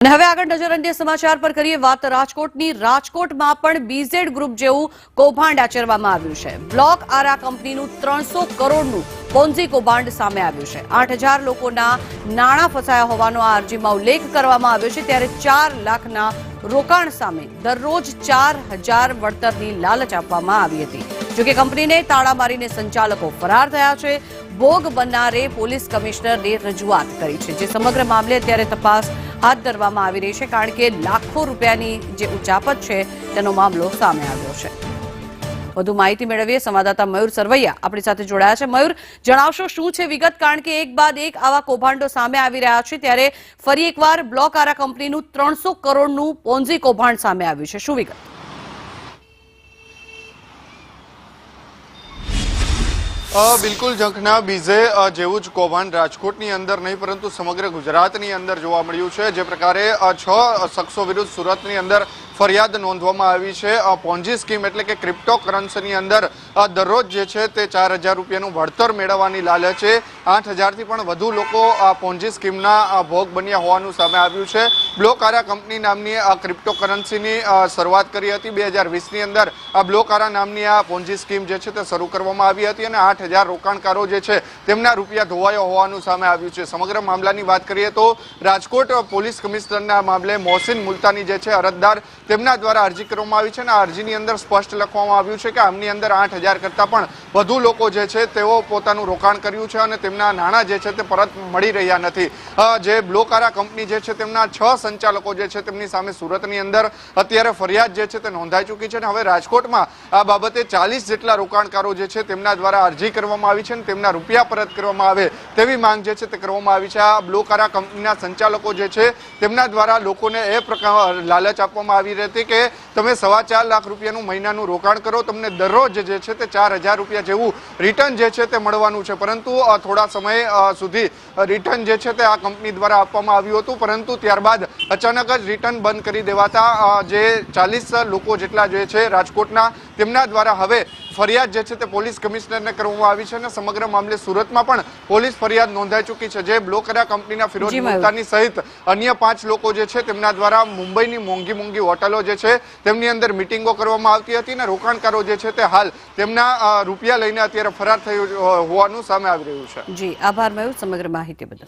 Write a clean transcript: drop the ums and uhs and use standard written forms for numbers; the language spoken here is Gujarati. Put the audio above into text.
અને હવે આગળ નજર અન્ય સમાચાર પર કરીએ વાત રાજકોટની। રાજકોટમાં પણ બીઝેડ ગ્રુપ જેવું કૌભાંડ આચરવામાં આવ્યું છે। બ્લોક આરા કંપનીનું 300 કરોડનું પોન્ઝી કૌભાંડ સામે આવ્યું છે। 8000 લોકોના નાણાં ફસાયા હોવાનો આ અરજીમાં ઉલ્લેખ કરવામાં આવ્યો છે। ત્યારે 4 લાખના રોકાણ સામે દરરોજ 4000 વળતરની લાલચ આપવામાં આવી હતી। જોકે કંપનીને તાળા મારીને સંચાલકો ફરાર થયા છે। ભોગ બનનારે પોલીસ કમિશનરને રજૂઆત કરી છે, જે સમગ્ર મામલે અત્યારે તપાસ હાથ ધરવામાં આવી રહી છે, કારણ કે લાખો રૂપિયાની જે ઉચાપત છે તેનો મામલો સામે આવ્યો છે। વધુ માહિતી મેળવીએ સંવાદદાતા મયુર સરવૈયા આપણી સાથે જોડાયા છે। મયુર, જણાવશો શું છે વિગત, કારણ કે એક બાદ એક આવા કૌભાંડો સામે આવી રહ્યા છે, ત્યારે ફરી એકવાર બ્લોક આરા કંપનીનું 300 કરોડનું પોન્ઝી કૌભાંડ સામે આવ્યું છે, શું વિગત? બિલકુલ ઝંખના બીઝે જેવું જ કૌભાંડ રાજકોટની અંદર નહીં પરંતુ સમગ્ર ગુજરાતની અંદર જોવા મળ્યું છે। જે પ્રકારે 6 શખ્સો વિરુદ્ધ સુરતની અંદર ફરિયાદ નોંધવામાં આવી છે। પોન્જી સ્કીમ એટલે કે ક્રિપ્ટોકરન્સીની અંદર દરરોજ જે છે તે 4000 રૂપિયાનું વળતર મેળવવાની લાલચે 8000થી પણ વધુ લોકો આ પોન્જી સ્કીમના ભોગ બન્યા હોવાનું સામે આવ્યું છે। બ્લોક આરા કંપની નામની આ ક્રિપ્ટોકરન્સીની શરૂઆત કરી હતી 2020ની અંદર। આ બ્લોક આરા નામની આ પોન્જી સ્કીમ જે છે તે શરૂ કરવામાં આવી હતી અને 8000 રોકાણકારો જે છે તેમના રૂપિયા ધોવાયા હોવાનું સામે આવ્યું છે। સમગ્ર મામલાની વાત કરીએ તો રાજકોટ પોલીસ કમિશનરના મામલે મોહસિન મુલતાની જે છે અરજદાર, તેમના દ્વારા અરજી કરવામાં આવી છે અને આ અરજીની અંદર સ્પષ્ટ લખવામાં આવ્યું છે કે આમની અંદર 8000 કરતાં પણ વધુ લોકો જે છે તેઓ પોતાનું રોકાણ કર્યું છે અને તેમના નાણાં જે છે તે પરત મળી રહ્યા નથી। જે બ્લોક આરા કંપની જે છે તેમના 6 સંચાલકો જે છે તેમની સામે સુરતની અંદર અત્યારે ફરિયાદ જે છે તે નોંધાઈ ચૂકી છે અને હવે રાજકોટમાં આ બાબતે 40 જેટલા રોકાણકારો જે છે તેમના દ્વારા અરજી કરવામાં આવી છે અને તેમના રૂપિયા પરત કરવામાં આવે તેવી માંગ જે છે તે કરવામાં આવી છે। આ બ્લોક આરા કંપનીના સંચાલકો જે છે તેમના દ્વારા લોકોને એ પ્રકાર લાલચ આપવામાં આવી હતી કે તમે 4.5 લાખ રૂપિયાનું મહિનાનું રોકાણ કરો, તમને દરરોજ જે છે તે 4000 રૂપિયા જેવું રિટર્ન જે છે તે મળવાનું છે। પરંતુ થોડા સમય સુધી રિટર્ન જે છે તે આ કંપની દ્વારા આપવામાં આવ્યું હતું, પરંતુ ત્યારબાદ અચાનક જ રિટર્ન બંધ કરી દેવાતા જે 40 લોકો જેટલા જે છે રાજકોટના, તેમના દ્વારા હવે ફરિયાદ જે છે તે પોલીસ કમિશનરને કરવામાં આવી છે અને સમગ્ર મામલે સુરતમાં પણ પોલીસ ફરિયાદ નોંધાઈ ચૂકી છે। જે બ્લોક આરા કંપનીના ફિરોજ મુલતાની સહિત અન્ય 5 લોકો જે છે તેમના દ્વારા મુંબઈની મોંઘી હોટલો જે છે તેમની અંદર મિટિંગો કરવામાં આવતી હતી અને રોકાણકારો જે છે તે હાલ તેમના રૂપિયા લઈને અત્યારે ફરાર થયું હોવાનું સામે આવી રહ્યું છે। જી, આભાર મયુર સમગ્ર માહિતી બદલ।